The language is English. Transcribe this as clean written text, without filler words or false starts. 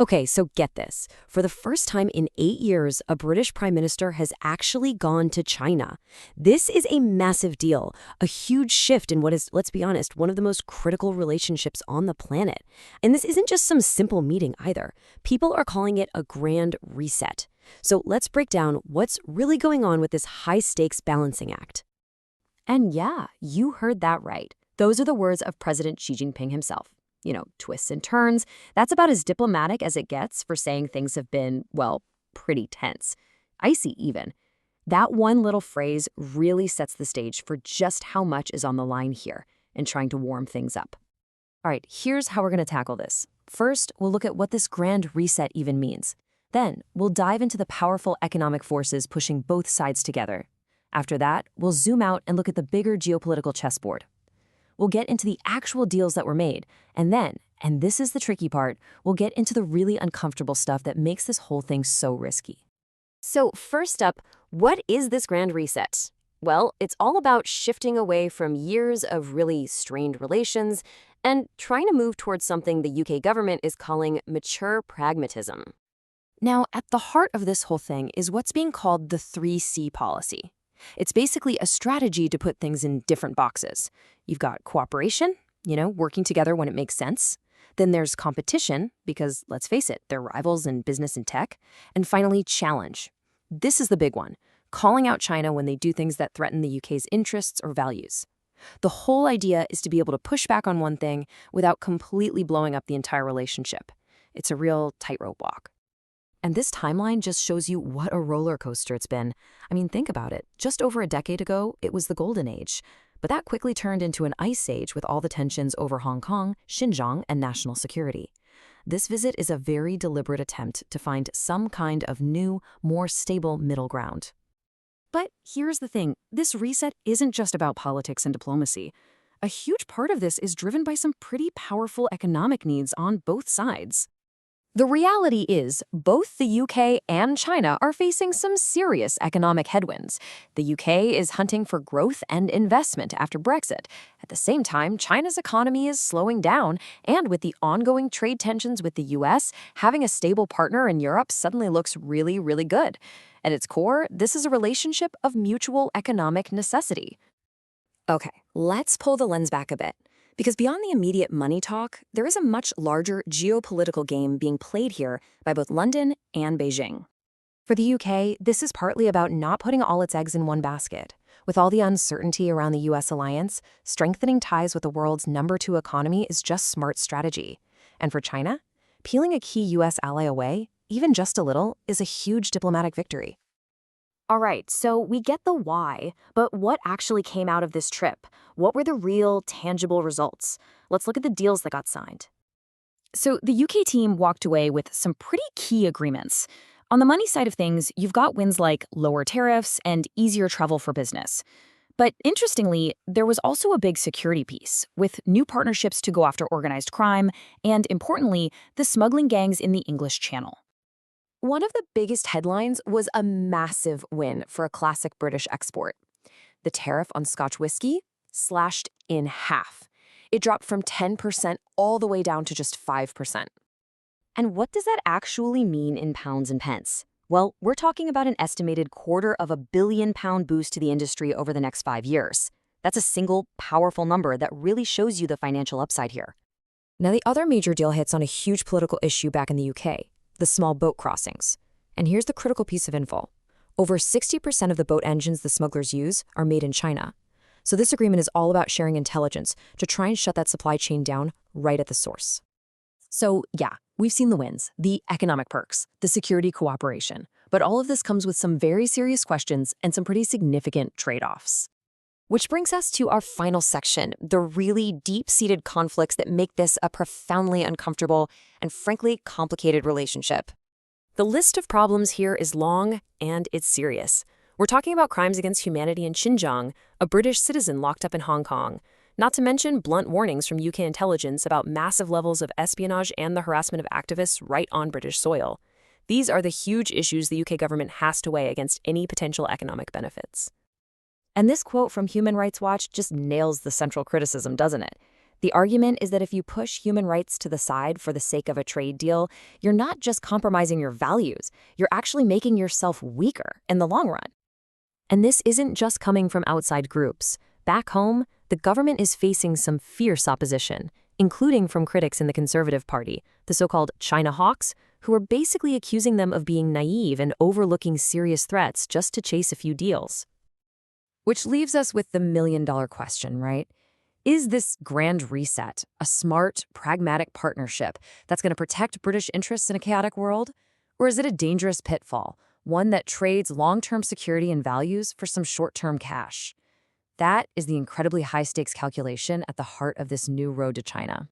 Okay, so get this. For the first time in 8 years, a British prime minister has actually gone to China. This is a massive deal, a huge shift in what is, let's be honest, one of the most critical relationships on the planet. And this isn't just some simple meeting either. People are calling it a grand reset. So let's break down what's really going on with this high-stakes balancing act. And yeah, you heard that right. Those are the words of President Xi Jinping himself. Twists and turns. That's about as diplomatic as it gets for saying things have been, well, pretty tense. Icy, even. That one little phrase really sets the stage for just how much is on the line here and trying to warm things up. All right, here's how we're going to tackle this. First, we'll look at what this grand reset even means. Then, we'll dive into the powerful economic forces pushing both sides together. After that, we'll zoom out and look at the bigger geopolitical chessboard. We'll get into the actual deals that were made, and then, and this is the tricky part, we'll get into the really uncomfortable stuff that makes this whole thing so risky. So first up, what is this grand reset? Well, it's all about shifting away from years of really strained relations and trying to move towards something the UK government is calling mature pragmatism. Now, at the heart of this whole thing is what's being called the 3C policy. It's basically a strategy to put things in different boxes. You've got cooperation, working together when it makes sense. Then there's competition, because let's face it, they're rivals in business and tech. And finally, challenge. This is the big one, calling out China when they do things that threaten the UK's interests or values. The whole idea is to be able to push back on one thing without completely blowing up the entire relationship. It's a real tightrope walk. And this timeline just shows you what a roller coaster it's been. I mean, think about it. Just over a decade ago, it was the golden age. But that quickly turned into an ice age with all the tensions over Hong Kong, Xinjiang, and national security. This visit is a very deliberate attempt to find some kind of new, more stable middle ground. But here's the thing. This reset isn't just about politics and diplomacy. A huge part of this is driven by some pretty powerful economic needs on both sides. The reality is, both the UK and China are facing some serious economic headwinds. The UK is hunting for growth and investment after Brexit. At the same time, China's economy is slowing down, and with the ongoing trade tensions with the US, having a stable partner in Europe suddenly looks really, really good. At its core, this is a relationship of mutual economic necessity. Okay, let's pull the lens back a bit. Because beyond the immediate money talk, there is a much larger geopolitical game being played here by both London and Beijing. For the UK, this is partly about not putting all its eggs in one basket. With all the uncertainty around the US alliance, strengthening ties with the world's #2 economy is just smart strategy. And for China, peeling a key US ally away, even just a little, is a huge diplomatic victory. All right, so we get the why, but what actually came out of this trip? What were the real, tangible results? Let's look at the deals that got signed. So the UK team walked away with some pretty key agreements. On the money side of things, you've got wins like lower tariffs and easier travel for business. But interestingly, there was also a big security piece, with new partnerships to go after organized crime and, importantly, the smuggling gangs in the English Channel. One of the biggest headlines was a massive win for a classic British export. The tariff on Scotch whiskey slashed in half. It dropped from 10% all the way down to just 5%. And what does that actually mean in pounds and pence? Well, we're talking about an estimated £250 million boost to the industry over the next 5 years. That's a single, powerful number that really shows you the financial upside here. Now, the other major deal hits on a huge political issue back in the UK. The small boat crossings. And here's the critical piece of info. Over 60% of the boat engines the smugglers use are made in China. So this agreement is all about sharing intelligence to try and shut that supply chain down right at the source. So yeah, we've seen the wins, the economic perks, the security cooperation. But all of this comes with some very serious questions and some pretty significant trade-offs. Which brings us to our final section, the really deep-seated conflicts that make this a profoundly uncomfortable and frankly complicated relationship. The list of problems here is long and it's serious. We're talking about crimes against humanity in Xinjiang, a British citizen locked up in Hong Kong, not to mention blunt warnings from UK intelligence about massive levels of espionage and the harassment of activists right on British soil. These are the huge issues the UK government has to weigh against any potential economic benefits. And this quote from Human Rights Watch just nails the central criticism, doesn't it? The argument is that if you push human rights to the side for the sake of a trade deal, you're not just compromising your values, you're actually making yourself weaker in the long run. And this isn't just coming from outside groups. Back home, the government is facing some fierce opposition, including from critics in the Conservative Party, the so-called China hawks, who are basically accusing them of being naive and overlooking serious threats just to chase a few deals. Which leaves us with the million-dollar question, right? Is this grand reset a smart, pragmatic partnership that's going to protect British interests in a chaotic world? Or is it a dangerous pitfall, one that trades long-term security and values for some short-term cash? That is the incredibly high-stakes calculation at the heart of this new road to China.